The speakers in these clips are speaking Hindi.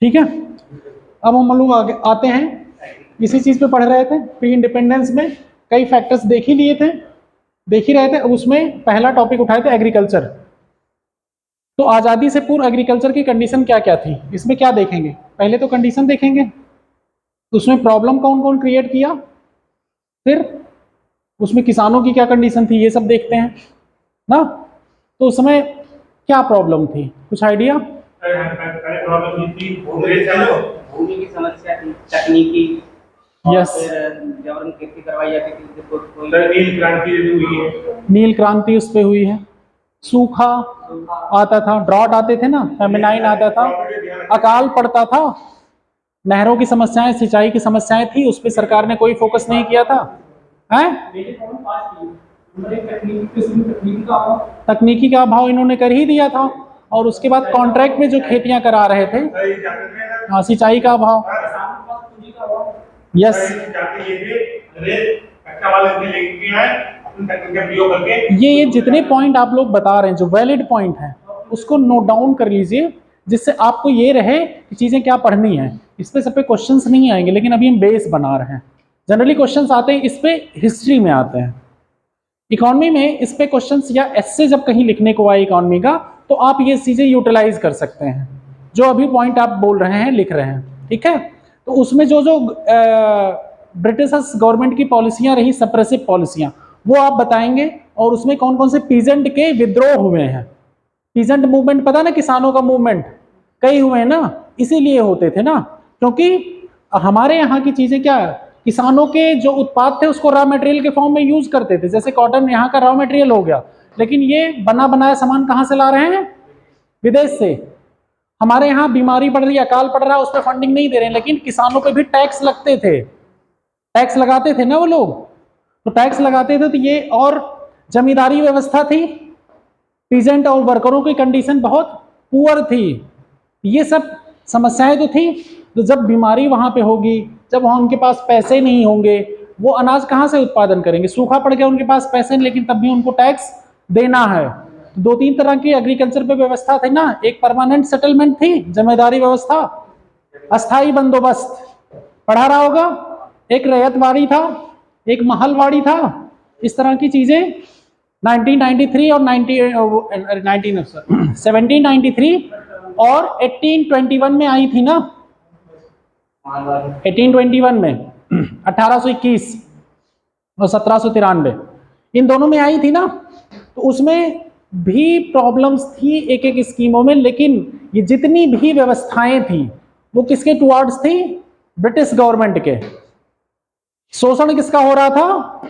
ठीक है, अब हम लोग आगे आते हैं, इसी चीज पे पढ़ रहे थे। प्री इंडिपेंडेंस में कई फैक्टर्स देख ही लिए थे, देख ही रहे थे। अब उसमें पहला टॉपिक उठाए थे एग्रीकल्चर। तो आजादी से पूर्व एग्रीकल्चर की कंडीशन क्या क्या थी, इसमें क्या देखेंगे? पहले तो कंडीशन देखेंगे, तो उसमें प्रॉब्लम कौन कौन क्रिएट किया, फिर उसमें किसानों की क्या कंडीशन थी, ये सब देखते हैं ना। तो उसमें क्या प्रॉब्लम थी, कुछ आइडिया? भूमि की समस्या थी, तकनीकी, यस, जबरन खेती करवाई जाती थी। नील क्रांति हुई है, नील क्रांति उस पर हुई है। सूखा आता था, ड्रॉट आते थे ना, फेमिनाइन आता था, अकाल पड़ता था, नहरों की समस्याएं, सिंचाई की समस्याएं थी, उस पर सरकार ने कोई फोकस नहीं किया था। हैं? तकनीकी का अभाव इन्होंने कर ही दिया था। और उसके बाद कॉन्ट्रैक्ट में जो खेतियां करा रहे थे, हाँ, सिंचाई का अभाव। यस, ये जितने पॉइंट आप लोग बता रहे हैं जो वैलिड पॉइंट हैं, उसको नोट डाउन कर लीजिए, जिससे आपको ये रहे कि चीजें क्या पढ़नी है। इस पे सब पे क्वेश्चंस नहीं आएंगे, लेकिन अभी हम बेस बना रहे हैं। जनरली क्वेश्चंस आते हैं इस पे, हिस्ट्री में आते हैं। इकोनॉमी में इस पे क्वेश्चंस या एस्से जब कहीं लिखने को आए इकोनॉमी का, तो आप ये चीजें यूटिलाइज कर सकते हैं, जो अभी पॉइंट आप बोल रहे हैं, लिख रहे हैं। ठीक है, तो उसमें जो जो ब्रिटिश गवर्नमेंट की पॉलिसियां रही, सप्रेसिव पॉलिसियां, वो आप बताएंगे। और उसमें कौन कौन से पीजेंट के विद्रोह हुए हैं। पीजेंट मूवमेंट पता ना, किसानों का मूवमेंट कई हुए हैं ना, इसीलिए होते थे ना, क्योंकि हमारे यहाँ की चीजें क्या है, किसानों के जो उत्पाद थे उसको रॉ मटेरियल के फॉर्म में यूज करते थे। जैसे कॉटन यहाँ का रॉ मटेरियल हो गया, लेकिन ये बना बनाया सामान कहाँ से ला रहे हैं? विदेश से। हमारे यहाँ बीमारी बढ़ रही है, अकाल पड़ रहा है, उस पर फंडिंग नहीं दे रहे हैं, लेकिन किसानों पे भी टैक्स लगते थे, टैक्स लगाते थे ना वो लोग। तो टैक्स लगाते थे, तो ये, और जमींदारी व्यवस्था थी, पीजेंट और वर्करों की कंडीशन बहुत पुअर थी। ये सब समस्याएं तो थी। तो जब बीमारी वहां पे होगी, जब वहां उनके पास पैसे नहीं होंगे, वो अनाज कहाँ से उत्पादन करेंगे? सूखा पड़ गया, उनके पास पैसे नहीं, लेकिन तब भी उनको टैक्स देना है। तो दो तीन तरह की एग्रीकल्चर पे व्यवस्था थी ना, एक परमानेंट सेटलमेंट थी, जमींदारी व्यवस्था, अस्थाई बंदोबस्त, पढ़ा रहा होगा, एक रैयतवाड़ी था, एक महलवाड़ी था, इस तरह की चीजें 1993 और 1793 और 1821 में आई थी ना, 1821 में 1821 और 1793, इन दोनों में आई थी ना। तो उसमें भी प्रॉब्लम्स थी एक एक स्कीमों में, लेकिन ये जितनी भी व्यवस्थाएं थी वो किसके टुवर्ड्स थी? ब्रिटिश गवर्नमेंट के। शोषण किसका हो रहा था?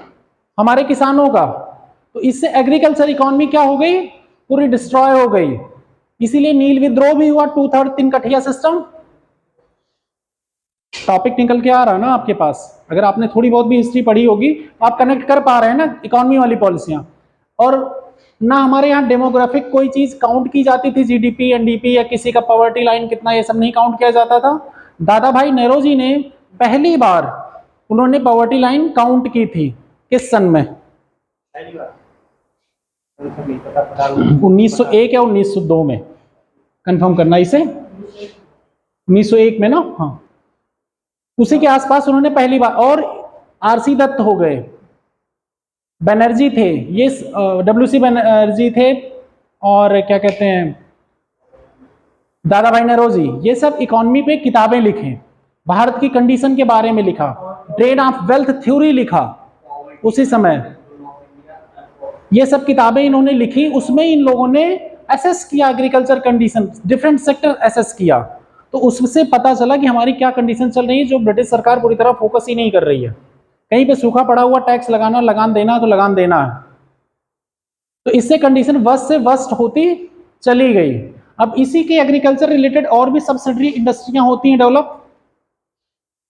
हमारे किसानों का। तो इससे एग्रीकल्चर इकोनॉमी क्या हो गई? पूरी डिस्ट्रॉय हो गई। इसीलिए नील विद्रोह भी हुआ, 2/3 तिनकठिया सिस्टम। टॉपिक निकल के आ रहा है ना आपके पास, अगर आपने थोड़ी बहुत भी हिस्ट्री पढ़ी होगी तो आप कनेक्ट कर पा रहे हैं ना इकोनॉमी वाली पॉलिसियां। और ना हमारे यहाँ डेमोग्राफिक कोई चीज काउंट की जाती थी, जीडीपी, एनडीपी, या किसी का पॉवर्टी लाइन कितना, ये सब नहीं काउंट किया जाता था। दादा भाई नेरोजी ने पहली बार उन्होंने पॉवर्टी लाइन काउंट की थी, किस सन में? 1901 या 1902 में, कंफर्म करना इसे, 1901 में ना, हाँ, उसी के आसपास उन्होंने पहली बार। और आरसी दत्त हो गए, बनर्जी थे, ये डब्ल्यूसी बनर्जी थे, और क्या कहते हैं, दादा भाई नौरोजी, ये सब इकोनॉमी पे किताबें लिखे, भारत की कंडीशन के बारे में लिखा, ड्रेन ऑफ वेल्थ थ्योरी लिखा उसी समय। ये सब किताबें इन्होंने लिखी, उसमें इन लोगों ने एसेस किया agriculture condition, different sector assess किया। तो उससे पता चला कि हमारी क्या कंडीशन चल रही है, जो ब्रिटिश सरकार पूरी तरह फोकस ही नहीं कर रही है। कहीं पे सूखा पड़ा हुआ, टैक्स लगाना, लगान देना तो लगान देना है। तो इससे कंडीशन वर्स्ट से वर्स्ट होती चली गई। अब इसी के एग्रीकल्चर रिलेटेड और भी सब्सिडरी इंडस्ट्रियां होती हैं डेवलप,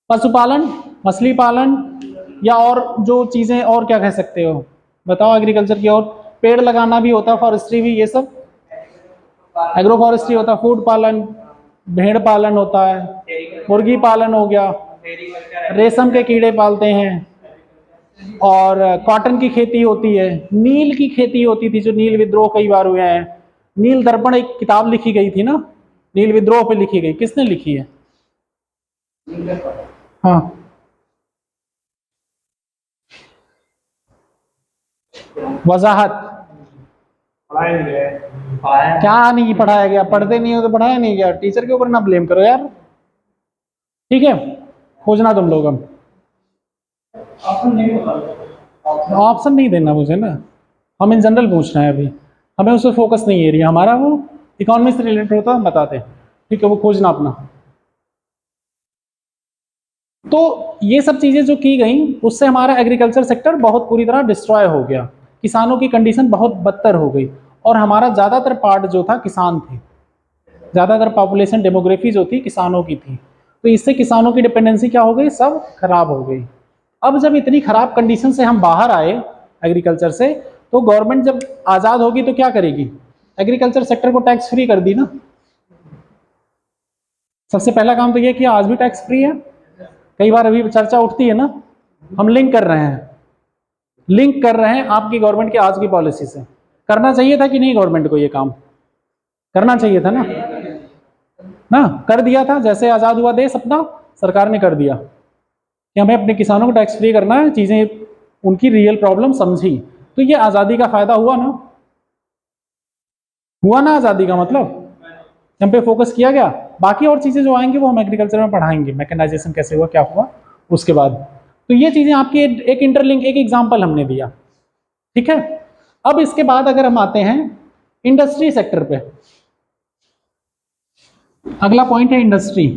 पशुपालन, मछली पालन, या और जो चीजें, और क्या कह सकते हो बताओ एग्रीकल्चर की। और पेड़ लगाना भी होता, फॉरेस्ट्री भी, ये सब एग्रो फॉरेस्ट्री होता, फूड पालन, भेड़ पालन होता है, मुर्गी पालन हो गया, रेशम के कीड़े पालते हैं, और कॉटन की खेती होती है, नील की खेती होती थी, जो नील विद्रोह कई बार हुए हैं, नील दर्पण एक किताब लिखी गई थी ना, नील विद्रोह पे लिखी गई, किसने लिखी है? हाँ, वजाहत। पढ़ाया नहीं गया। क्या नहीं पढ़ाया गया? पढ़ते नहीं हो तो पढ़ाया नहीं गया, टीचर के ऊपर ना ब्लेम करो यार। ठीक है, खोजना तुम लोग। अब ऑप्शन नहीं देना मुझे ना, हम इन जनरल पूछ रहे हैं अभी, हमें उस पर फोकस नहीं है एरिया हमारा, वो इकोनॉमी से रिलेटेड होता है, हम बताते हैं। ठीक है, वो खोजना अपना। तो ये सब चीज़ें जो की गई उससे हमारा एग्रीकल्चर सेक्टर बहुत पूरी तरह डिस्ट्रॉय हो गया, किसानों की कंडीशन बहुत बदतर हो गई, और हमारा ज़्यादातर पार्ट जो था किसान थे, ज़्यादातर पॉपुलेशन डेमोग्राफी जो थी किसानों की थी। तो इससे किसानों की डिपेंडेंसी क्या हो गई? सब खराब हो गई। अब जब इतनी खराब कंडीशन से हम बाहर आए एग्रीकल्चर से, तो गवर्नमेंट जब आज़ाद होगी तो क्या करेगी? एग्रीकल्चर सेक्टर को टैक्स फ्री कर दी ना। सबसे पहला काम तो ये किया, आज भी टैक्स फ्री है। कई बार अभी चर्चा उठती है ना, हम लिंक कर रहे हैं आपकी गवर्नमेंट की आज की पॉलिसी से। करना चाहिए था कि नहीं? गवर्नमेंट को ये काम करना चाहिए था ना, कर दिया था। जैसे आज़ाद हुआ देश अपना, सरकार ने कर दिया कि हमें अपने किसानों को टैक्स फ्री करना है, चीज़ें उनकी रियल प्रॉब्लम समझी, तो ये आज़ादी का फायदा हुआ ना आज़ादी का मतलब हम पे फोकस किया गया। बाकी और चीज़ें जो आएंगी वो हम एग्रीकल्चर में पढ़ाएंगे, मैकेनाइजेशन कैसे हुआ, क्या हुआ उसके बाद। तो ये चीज़ें आपकी एक इंटरलिंक, एक एग्जाम्पल हमने दिया। ठीक है, अब इसके बाद अगर हम आते हैं इंडस्ट्री सेक्टर पे, अगला पॉइंट है इंडस्ट्री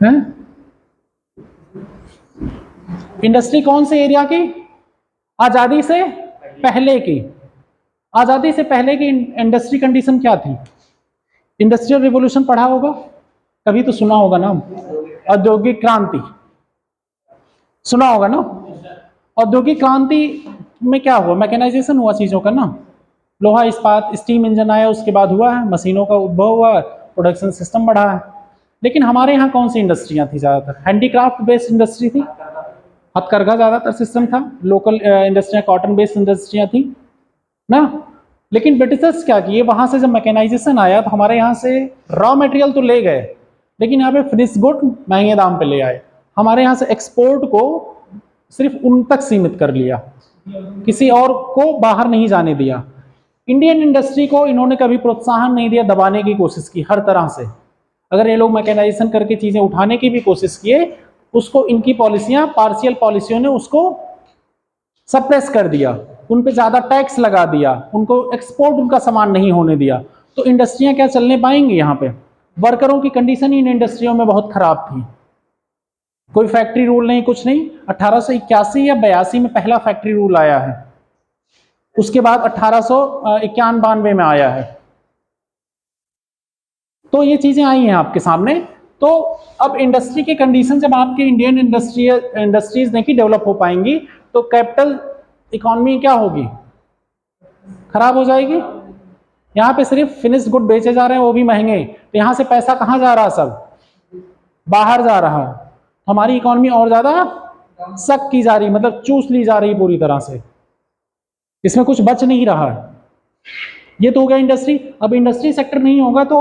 है। इंडस्ट्री कौन से एरिया की? आज़ादी से पहले की। आज़ादी से पहले की इंडस्ट्री कंडीशन क्या थी? इंडस्ट्रियल रिवॉल्यूशन पढ़ा होगा, कभी तो सुना होगा ना, औद्योगिक क्रांति सुना होगा ना। औद्योगिक क्रांति में क्या हुआ? मैकेनाइजेशन हुआ चीज़ों का ना, लोहा इस्पात स्टीम इंजन आया, उसके बाद हुआ है, मशीनों का उद्भव हुआ, प्रोडक्शन सिस्टम बढ़ा है। लेकिन हमारे यहाँ कौन सी इंडस्ट्रियाँ थी? ज़्यादातर हैंडीक्राफ्ट बेस्ड इंडस्ट्री थी, हथकरघा ज़्यादातर सिस्टम था, लोकल इंडस्ट्रियाँ कॉटन बेस्ड इंडस्ट्रियाँ थी ना। लेकिन ब्रिटिशर्स क्या किए, वहाँ से जब मैकेनाइजेशन आया तो हमारे यहाँ से रॉ मटेरियल तो ले गए, लेकिन यहाँ पे फिनिश गुड महंगे दाम पे ले आए। हमारे यहाँ से एक्सपोर्ट को सिर्फ उन तक सीमित कर लिया, किसी और को बाहर नहीं जाने दिया। इंडियन इंडस्ट्री को इन्होंने कभी प्रोत्साहन नहीं दिया, दबाने की कोशिश की हर तरह से। अगर ये लोग मैकेनाइजेशन करके चीज़ें उठाने की भी कोशिश किए, उसको इनकी पॉलिसियाँ, पार्शियल पॉलिसियों ने उसको सप्रेस कर दिया, उन पे ज़्यादा टैक्स लगा दिया, उनको एक्सपोर्ट उनका सामान नहीं होने दिया। तो इंडस्ट्रियाँ क्या चलने पाएंगी? यहाँ पे वर्करों की कंडीशन इन इंडस्ट्रियों में बहुत ख़राब थी। कोई फैक्ट्री रूल नहीं, कुछ नहीं। 1881 या 82 में पहला फैक्ट्री रूल आया है, उसके बाद 1891 में आया है। तो ये चीज़ें आई हैं आपके सामने। तो अब इंडस्ट्री की कंडीशन जब आपकी इंडियन इंडस्ट्रीज नहीं डेवलप हो पाएंगी, तो कैपिटल इकोनॉमी क्या होगी? खराब हो जाएगी। यहाँ पे सिर्फ फिनिश गुड बेचे जा रहे हैं, वो भी महंगे, तो यहाँ से पैसा कहाँ जा रहा है? सब बाहर जा रहा है। हमारी इकोनॉमी और ज़्यादा सक की जा रही, मतलब चूस ली जा रही पूरी तरह से, इसमें कुछ बच नहीं रहा है। ये तो हो गया इंडस्ट्री। अब इंडस्ट्री सेक्टर नहीं होगा तो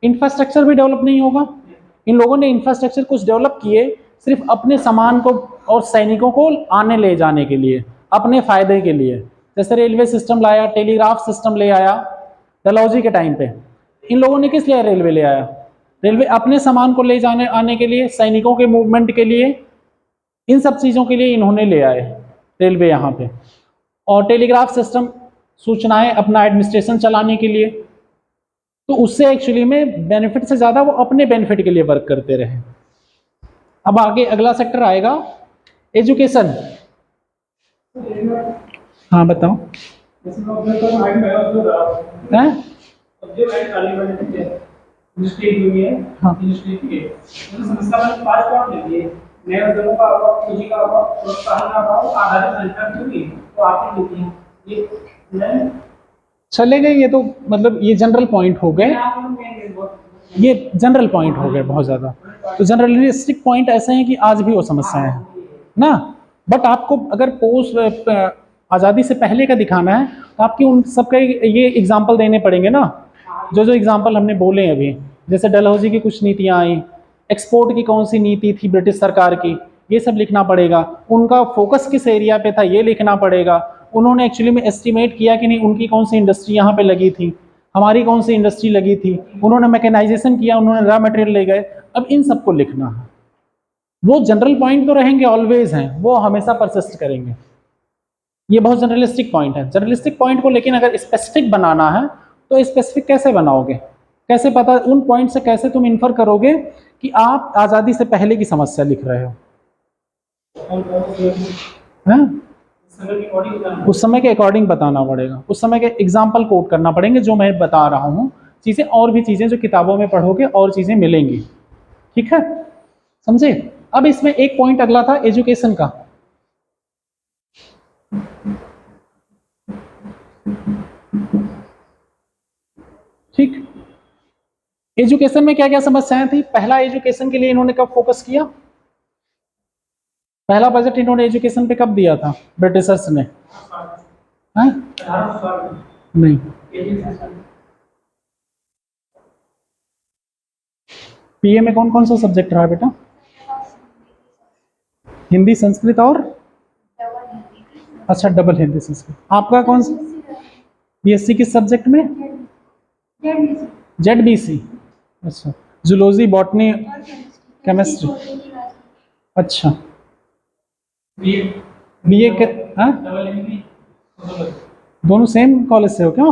इंफ्रास्ट्रक्चर भी डेवलप नहीं होगा। इन लोगों ने इंफ्रास्ट्रक्चर कुछ डेवलप किए सिर्फ अपने सामान को और सैनिकों को आने ले जाने के लिए, अपने फायदे के लिए। जैसे रेलवे सिस्टम लाया, टेलीग्राफ सिस्टम ले आया डलहौजी के टाइम पे। इन लोगों ने किस लिए रेलवे ले आया? रेलवे अपने सामान को ले जाने आने के लिए, सैनिकों के मूवमेंट के लिए, इन सब चीज़ों के लिए इन्होंने ले आए रेलवे यहाँ पे। और टेलीग्राफ सिस्टम, सूचनाएं अपना एडमिनिस्ट्रेशन चलाने के लिए। तो उससे एक्चुअली में बेनिफिट से ज़्यादा वो अपने बेनिफिट के लिए वर्क करते रहे। अब आगे अगला सेक्टर आएगा एजुकेशन। हाँ बताओ। हैं? चलेगा, ये तो मतलब ये जनरल पॉइंट हो गए, ये जनरल पॉइंट हो गए बहुत ज़्यादा। तो जनरलिस्टिक पॉइंट ऐसे हैं कि आज भी वो समस्याएं हैं ना। बट आपको अगर पोस्ट आज़ादी से पहले का दिखाना है तो आपकी उन सबके ये एग्जाम्पल देने पड़ेंगे ना, जो जो एग्जाम्पल हमने बोले अभी, जैसे डलहौजी की कुछ नीतियाँ आई, एक्सपोर्ट की कौन सी नीति थी ब्रिटिश सरकार की, ये सब लिखना पड़ेगा। उनका फोकस किस एरिया पे था ये लिखना पड़ेगा। उन्होंने एक्चुअली में एस्टिमेट किया कि नहीं उनकी कौन सी इंडस्ट्री यहाँ पे लगी थी, हमारी कौन सी इंडस्ट्री लगी थी, उन्होंने मैकेनाइजेशन किया, उन्होंने रॉ मटेरियल ले गए। अब इन सबको लिखना है। वो जनरल पॉइंट तो रहेंगे, ऑलवेज हैं, वो हमेशा परसिस्ट करेंगे। ये बहुत जनरलिस्टिक पॉइंट है। जनरलिस्टिक पॉइंट को लेकिन अगर स्पेसिफिक बनाना है तो स्पेसिफिक कैसे बनाओगे, कैसे पता, उन पॉइंट से कैसे तुम इन्फर करोगे कि आप आज़ादी से पहले की समस्या लिख रहे हो, हैं? उस समय के अकॉर्डिंग बताना पड़ेगा, उस समय के एग्जाम्पल कोट करना पड़ेंगे जो मैं बता रहा हूँ। चीज़ें और भी चीज़ें जो किताबों में पढ़ोगे और चीज़ें मिलेंगी, ठीक है, समझे। अब इसमें एक पॉइंट अगला था एजुकेशन का। ठीक, एजुकेशन में क्या क्या समस्याएं थी। पहला, एजुकेशन के लिए इन्होंने कब फोकस किया, पहला बजट इन्होंने एजुकेशन पे कब दिया था ब्रिटिशर्स ने, हैं? नहीं, पीए में कौन कौन सा सब्जेक्ट रहा बेटा? हिंदी, संस्कृत और अच्छा डबल हिंदी संस्कृत। आपका कौन सा बीएससी किस सब्जेक्ट में? जेडबीसी। अच्छा, जूलॉजी, बॉटनी, केमिस्ट्री। अच्छा, बीए के हाँ? दोनों सेम कॉलेज से हो क्या?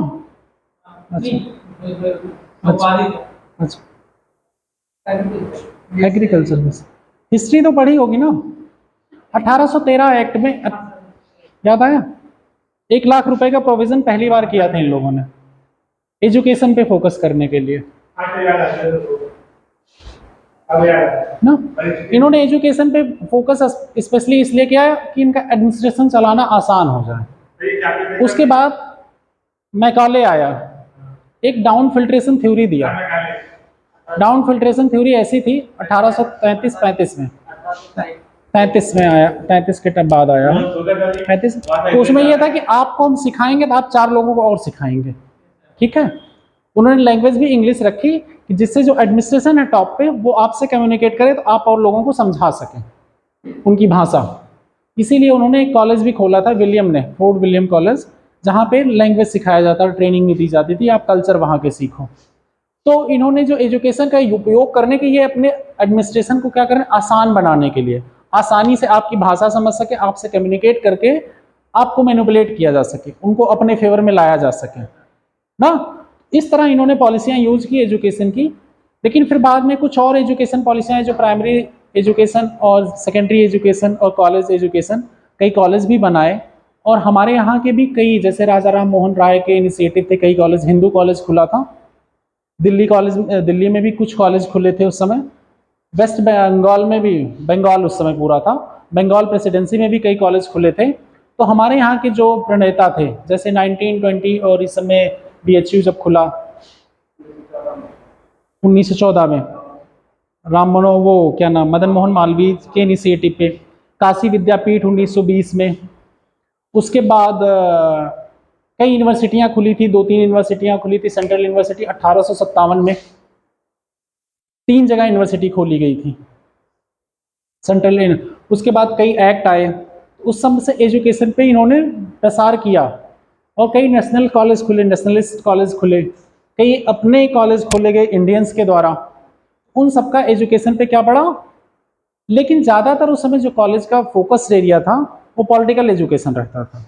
अच्छा अच्छा, एग्रीकल्चर में। हिस्ट्री तो पढ़ी होगी ना। 1813 एक्ट में याद आया, 1 लाख रुपए का प्रोविजन पहली बार किया था इन लोगों ने एजुकेशन पे फोकस करने के लिए ना। इन्होंने एजुकेशन पे फोकस स्पेशली इसलिए किया कि इनका एडमिनिस्ट्रेशन चलाना आसान हो जाए। उसके बाद मैकाले आया, एक डाउन फिल्ट्रेशन थ्योरी दिया। डाउन फिल्ट्रेशन थ्योरी ऐसी थी 1833-35 में, 35 में आया, 35 के बाद आया 35। तो उसमें यह था कि आपको हम सिखाएंगे तो आप 4 लोगों को और सिखाएंगे, ठीक है। उन्होंने लैंग्वेज भी इंग्लिश रखी कि जिससे जो एडमिनिस्ट्रेशन है टॉप पे वो आपसे कम्युनिकेट करे तो आप और लोगों को समझा सकें उनकी भाषा। इसीलिए उन्होंने एक कॉलेज भी खोला था विलियम ने, फोर्ट विलियम कॉलेज, जहाँ पे लैंग्वेज सिखाया जाता, ट्रेनिंग भी दी जाती थी, आप कल्चर वहाँ के सीखो। तो इन्होंने जो एजुकेशन का उपयोग करने के लिए अपने एडमिनिस्ट्रेशन को क्या करें, आसान बनाने के लिए, आसानी से आपकी भाषा समझ सके, आपसे कम्युनिकेट करके आपको मैनिपुलेट किया जा सके, उनको अपने फेवर में लाया जा सके ना। इस तरह इन्होंने पॉलिसियाँ यूज की एजुकेशन की। लेकिन फिर बाद में कुछ और एजुकेशन पॉलिसियाँ हैं जो प्राइमरी एजुकेशन और सेकेंडरी एजुकेशन और कॉलेज एजुकेशन, कई कॉलेज भी बनाए। और हमारे यहाँ के भी कई, जैसे राजा राम मोहन राय के इनिशिएटिव थे, कई कॉलेज, हिंदू कॉलेज खुला था दिल्ली कॉलेज, दिल्ली में भी कुछ कॉलेज खुले थे उस समय। वेस्ट बंगाल में भी, बंगाल उस समय पूरा था, बंगाल प्रेसिडेंसी में भी कई कॉलेज खुले थे। तो हमारे यहाँ के जो प्रणेता थे, जैसे 1920 और इस समय बीएचयू जब खुला 1914 में, वो क्या नाम, मदन मोहन मालवीय के इनिशिएटिव पे, काशी विद्यापीठ 1920 में। उसके बाद कई यूनिवर्सिटियां खुली थी, 2-3 यूनिवर्सिटियां खुली थी। सेंट्रल यूनिवर्सिटी 1857 में 3 जगह यूनिवर्सिटी खोली गई थी सेंट्रल। उसके बाद कई एक्ट आए, उस समय से एजुकेशन पे इन्होंने प्रसार किया और कई नेशनल कॉलेज खुले, नेशनलिस्ट कॉलेज खुले, कई अपने कॉलेज खोले गए इंडियंस के द्वारा। उन सबका एजुकेशन पे क्या पड़ा। लेकिन ज़्यादातर उस समय जो कॉलेज का फोकस एरिया था वो पॉलिटिकल एजुकेशन रहता था,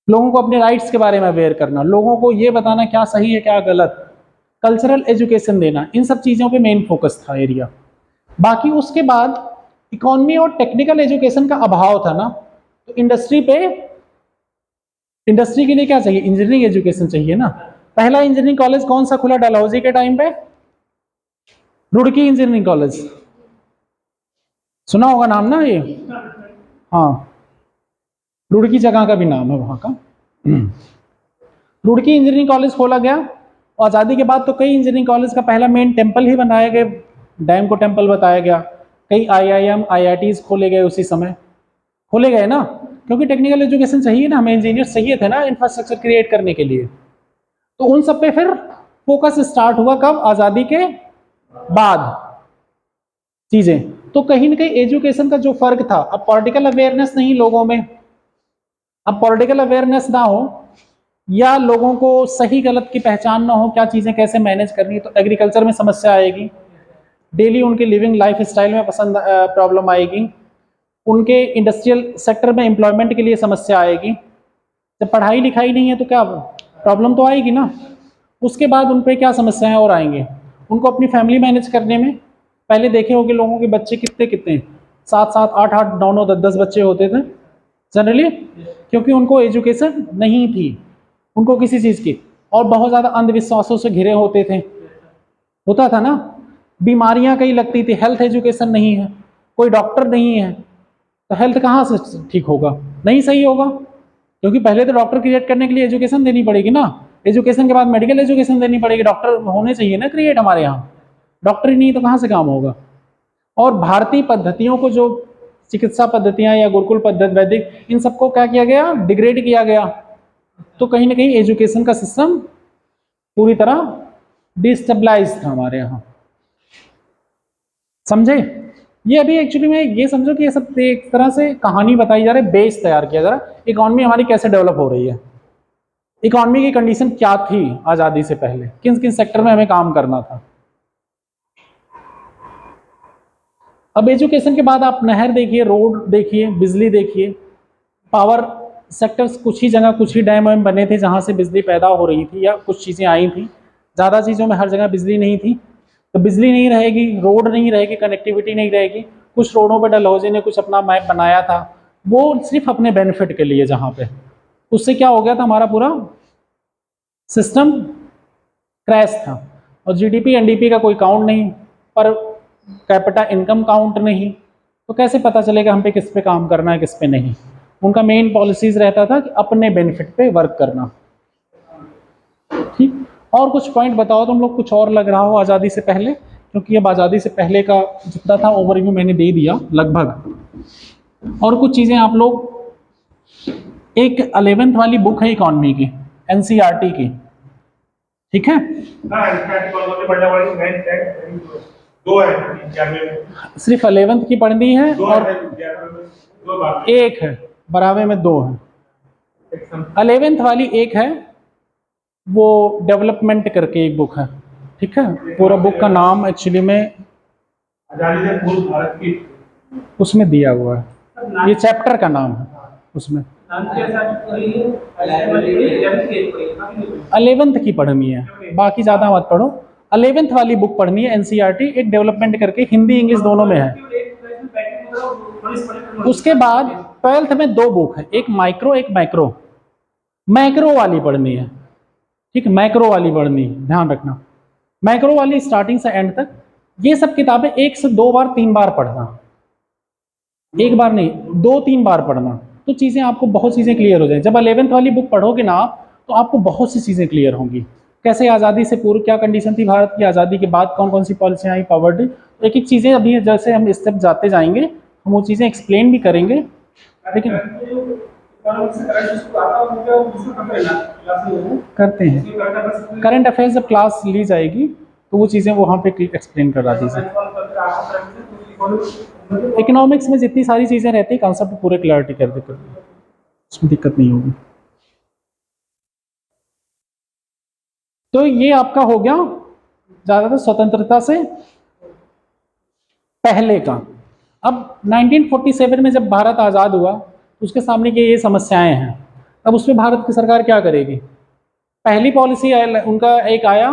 लोगों को अपने राइट्स के बारे में अवेयर करना, लोगों को ये बताना क्या सही है क्या गलत, कल्चरल एजुकेशन देना, इन सब चीज़ों पे मेन फोकस था एरिया। बाकी उसके बाद इकोनॉमी और टेक्निकल एजुकेशन का अभाव था ना, तो इंडस्ट्री के लिए क्या चाहिए, इंजीनियरिंग एजुकेशन चाहिए ना। पहला इंजीनियरिंग कॉलेज कौन सा खुला डलहौजी के टाइम पे? रुड़की इंजीनियरिंग कॉलेज, सुना होगा नाम ना ये, हाँ, रुड़की जगह का भी नाम है वहाँ का। रुड़की इंजीनियरिंग कॉलेज खोला गया। और आज़ादी के बाद तो कई इंजीनियरिंग कॉलेज का पहला मेन टेम्पल ही बनाए गए, डैम को टेम्पल बताया गया। कई IIM IITs खोले गए, उसी समय खोले गए ना। क्योंकि टेक्निकल एजुकेशन चाहिए ना, हमें इंजीनियर चाहिए थे ना इंफ्रास्ट्रक्चर क्रिएट करने के लिए। तो उन सब पे फिर फोकस स्टार्ट हुआ कब? आज़ादी के बाद चीज़ें। तो कहीं ना कहीं एजुकेशन का जो फर्क था, अब पॉलिटिकल अवेयरनेस नहीं लोगों में, अब पॉलिटिकल अवेयरनेस ना हो या लोगों को सही गलत की पहचान ना हो, क्या चीज़ें कैसे मैनेज करनी है, तो एग्रीकल्चर में समस्या आएगी, डेली उनके लिविंग लाइफ स्टाइल में प्रॉब्लम आएगी, उनके इंडस्ट्रियल सेक्टर में एम्प्लॉयमेंट के लिए समस्या आएगी। जब पढ़ाई लिखाई नहीं है तो क्या प्रॉब्लम तो आएगी ना। उसके बाद उन पर क्या समस्याएं और आएंगी, उनको अपनी फैमिली मैनेज करने में। पहले देखे होंगे लोगों के बच्चे कितने कितने 7-7, 8-8, 9-9, 10-10 बच्चे होते थे जनरली, क्योंकि उनको एजुकेशन नहीं थी, उनको किसी चीज़ की, और बहुत ज़्यादा अंधविश्वासों से घिरे होते थे। होता था ना, बीमारियां कई लगती थी, हेल्थ एजुकेशन नहीं है, कोई डॉक्टर नहीं है, तो हेल्थ कहाँ से ठीक होगा? नहीं सही होगा, क्योंकि पहले तो डॉक्टर क्रिएट करने के लिए एजुकेशन देनी पड़ेगी ना, एजुकेशन के बाद मेडिकल एजुकेशन देनी पड़ेगी, डॉक्टर होने चाहिए ना क्रिएट हमारे यहाँ, डॉक्टर ही नहीं तो कहाँ से काम होगा। और भारतीय पद्धतियों को, जो चिकित्सा पद्धतियाँ या गुरुकुल पद्धति, वैदिक, इन सबको क्या किया गया? डिग्रेड किया गया। तो कहीं ना कहीं एजुकेशन का सिस्टम पूरी तरह डिस्टेबलाइज था हमारे यहाँ, समझे? ये अभी एक्चुअली में ये समझो कि ये सब एक तरह से कहानी बताई जा रही है, बेस तैयार किया जा रहा है, इकॉनमी हमारी कैसे डेवलप हो रही है, इकॉनमी की कंडीशन क्या थी आज़ादी से पहले, किन किन सेक्टर में हमें काम करना था। अब एजुकेशन के बाद आप नहर देखिए, रोड देखिए, बिजली देखिए, पावर सेक्टर्स, कुछ ही जगह कुछ ही डैम वैम बने थे जहाँ से बिजली पैदा हो रही थी या कुछ चीज़ें आई थी, ज़्यादा चीज़ों में हर जगह बिजली नहीं थी। तो बिजली नहीं रहेगी, रोड नहीं रहेगी, कनेक्टिविटी नहीं रहेगी। कुछ रोडों पर डलहौजी ने कुछ अपना मैप बनाया था, वो सिर्फ अपने बेनिफिट के लिए, जहाँ पे उससे क्या हो गया था, हमारा पूरा सिस्टम क्रैश था। और जीडीपी एनडीपी का कोई काउंट नहीं, पर कैपिटा इनकम काउंट नहीं, तो कैसे पता चलेगा हम पे किस पे काम करना है किस पे नहीं। उनका मेन पॉलिसीज रहता था कि अपने बेनिफिट पे वर्क करना। ठीक, और कुछ पॉइंट बताओ तुम लोग, कुछ और लग रहा हो आज़ादी से पहले, क्योंकि अब आज़ादी से पहले का जितना था ओवरव्यू मैंने दे दिया लगभग। और कुछ चीज़ें आप लोग, एक 11th वाली बुक है इकॉनमी की, एनसीईआरटी की, ठीक है? दो है, सिर्फ 11th की पढ़नी है, और एक है बराबर में, दो है। 11th वाली एक है, वो डेवलपमेंट करके एक बुक है, ठीक है? पूरा बुक का नाम एक्चुअली में आजादी से पूर्व भारत की, उसमें दिया हुआ है, ये चैप्टर का नाम है उसमें। 11th की पढ़नी है, बाकी ज़्यादा मत पढ़ो। 11th वाली बुक पढ़नी है एनसीईआरटी, एक डेवलपमेंट करके, हिंदी इंग्लिश दोनों में है। उसके बाद 12th में दो बुक है, एक माइक्रो एक मैक्रो। मैक्रो वाली पढ़नी है, ठीक है? मैक्रो वाली पढ़नी है, ध्यान रखना। मैक्रो वाली स्टार्टिंग से एंड तक, ये सब किताबें 1 से 2 बार 3 बार पढ़ना, एक बार नहीं 2-3 बार पढ़ना, तो चीज़ें आपको बहुत चीज़ें क्लियर हो जाए। जब 11th वाली बुक पढ़ोगे ना आप, तो आपको बहुत सी चीज़ें क्लियर होंगी, कैसे आज़ादी से पूर्व क्या कंडीशन थी भारत की, आज़ादी के बाद कौन कौन सी पॉलिसियाँ आई, पॉवर्टी, एक एक चीज़ें अभी जैसे हम स्टेप जाते जाएंगे हम वो चीज़ें एक्सप्लेन भी करेंगे। लेकिन करते हैं करंट अफेयर्स, जब क्लास ली जाएगी तो वो चीज़ें वहाँ पे एक्सप्लेन करा दीजिए। इकोनॉमिक्स में जितनी सारी चीज़ें रहती है कॉन्सेप्ट पूरे क्लैरिटी कर देते हैं, उसमें दिक्कत नहीं होगी। तो ये आपका हो गया ज़्यादातर स्वतंत्रता से पहले का। अब 1947 में जब भारत आज़ाद हुआ, उसके सामने ये समस्याएं हैं। अब उसमें भारत की सरकार क्या करेगी? पहली पॉलिसी उनका एक आया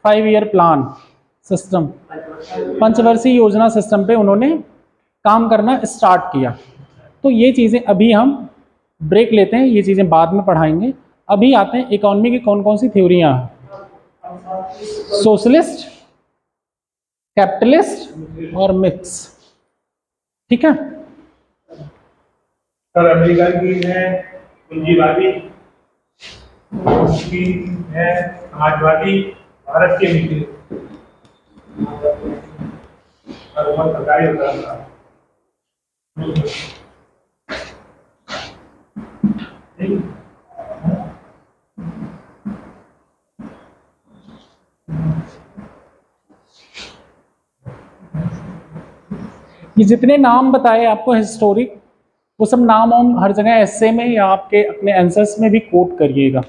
5 ईयर प्लान सिस्टम, पंचवर्षीय योजना सिस्टम पे उन्होंने काम करना स्टार्ट किया। तो ये चीज़ें अभी हम ब्रेक लेते हैं, ये चीज़ें बाद में पढ़ाएंगे। अभी आते हैं इकोनॉमी की कौन कौन सी थ्योरियाँ हैं। सोशलिस्ट, कैपिटलिस्ट और मिक्स, ठीक है? सर अमेरिका की है पूंजीवादी, की है समाजवादी, भारत के नीति सरकारी होता है। ये जितने नाम बताए आपको हिस्टोरिक, वो सब नाम हम हर जगह एस्से में या आपके अपने आंसर्स में भी कोट करिएगा।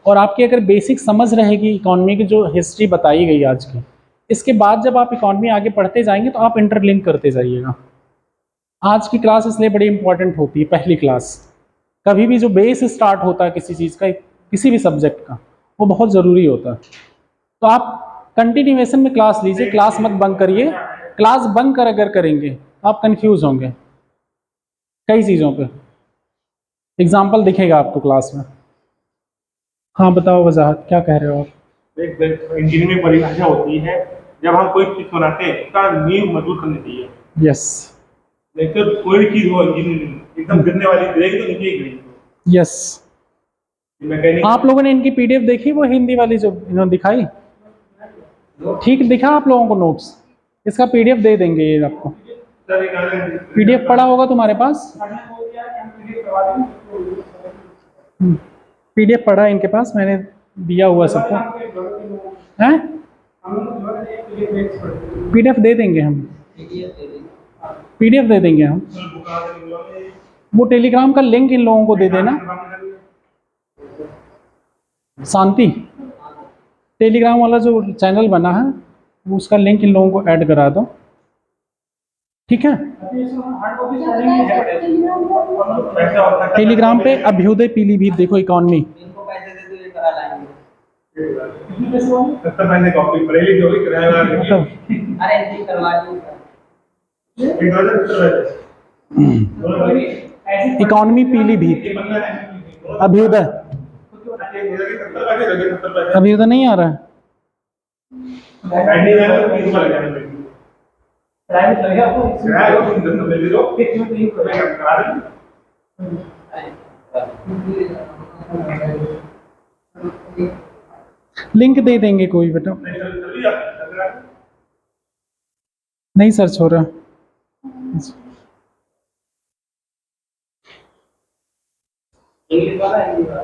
और आपकी अगर बेसिक समझ रहेगी इकॉनमी की जो हिस्ट्री बताई गई आज की, इसके बाद जब आप इकॉनमी आगे पढ़ते जाएंगे तो आप इंटरलिंक करते जाइएगा। आज की क्लास इसलिए बड़ी इंपॉर्टेंट होती है, पहली क्लास। कभी भी जो बेस स्टार्ट होता है किसी चीज़ का, किसी भी सब्जेक्ट का, वो बहुत ज़रूरी होता है। तो आप कंटिन्यूएशन में क्लास लीजिए, क्लास मत बंक करिए। क्लास बंक कर अगर करेंगे तो आप कंफ्यूज होंगे कई चीज़ों पे। एग्जाम्पल दिखेगा आपको क्लास में। हाँ बताओ वजाहत, क्या कह रहे हो आप? एक इंजीनियरिंग में परिभाषा होती है, जब हम कोई चीज बनाते हैं उसका नींव मजबूत करनी चाहिए। यस नहीं तो कोई भी चीज हो इंजीनियरिंग एकदम गिरने वाली गिरेगी तो नीचे ही गिरेगी। यस। मैकेनिक आप लोगों ने इनकी पीडीएफ देखी, वो हिंदी वाली जो इन्होंने दिखाई? ठीक दिखा आप लोगों को नोट्स? इसका पीडीएफ दे देंगे ये आपको। पीडीएफ पड़ा होगा तुम्हारे पास? पीडीएफ पड़ा है इनके पास, मैंने दिया हुआ सबको है। पीडीएफ दे देंगे हम, पीडीएफ दे देंगे हम। वो टेलीग्राम का लिंक इन लोगों को दे देना। शांति टेलीग्राम वाला जो चैनल बना है, वो उसका लिंक इन लोगों को ऐड करा दो, ठीक है? टेलीग्राम पे अभ्युदय पीलीभीत देखो, इकॉनमी। इनको पैसे दे दो, ये करा लाएंगे। मैंने कॉपी पढ़ी जो भी कराया मतलब अरे जी करवा दी। इकॉनमी पीलीभीत, अभ्युदय। अभ्युदय नहीं आ रहा है? लिंक दे देंगे कोई, बेटा नहीं सर्च हो रहा। इंग्लिश वाला हिंदी वाला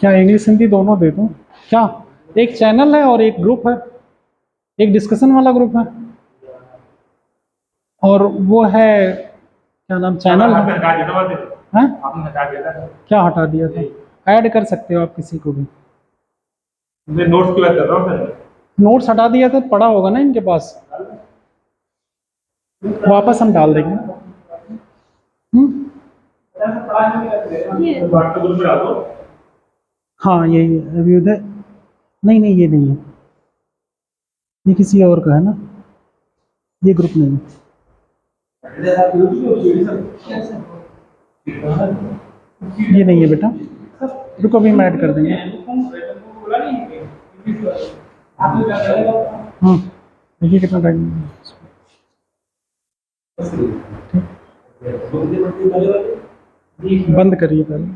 क्या इंग्लिश हिंदी दोनों दे दूं क्या? एक चैनल है और एक ग्रुप है, एक डिस्कशन वाला ग्रुप है, और वो है क्या नाम चैनल है? हैं? क्या हटा दिया था? ऐड कर सकते हो आप किसी को भी। नोट्स की बात कर रहा हूँ सर। नोट्स हटा दिया था, पड़ा होगा ना इनके पास, वापस हम डाल देंगे। व्हाट्सएप ग्रुप में डाल दो। हाँ यही है अभ्युदय। नहीं नहीं, ये नहीं है, ये किसी और का है ना, ये ग्रुप नहीं है। ये नहीं है बेटा, रुको अभी हम ऐड कर देंगे। हाँ देखिए कितना टाइम। बंद करिए पहले।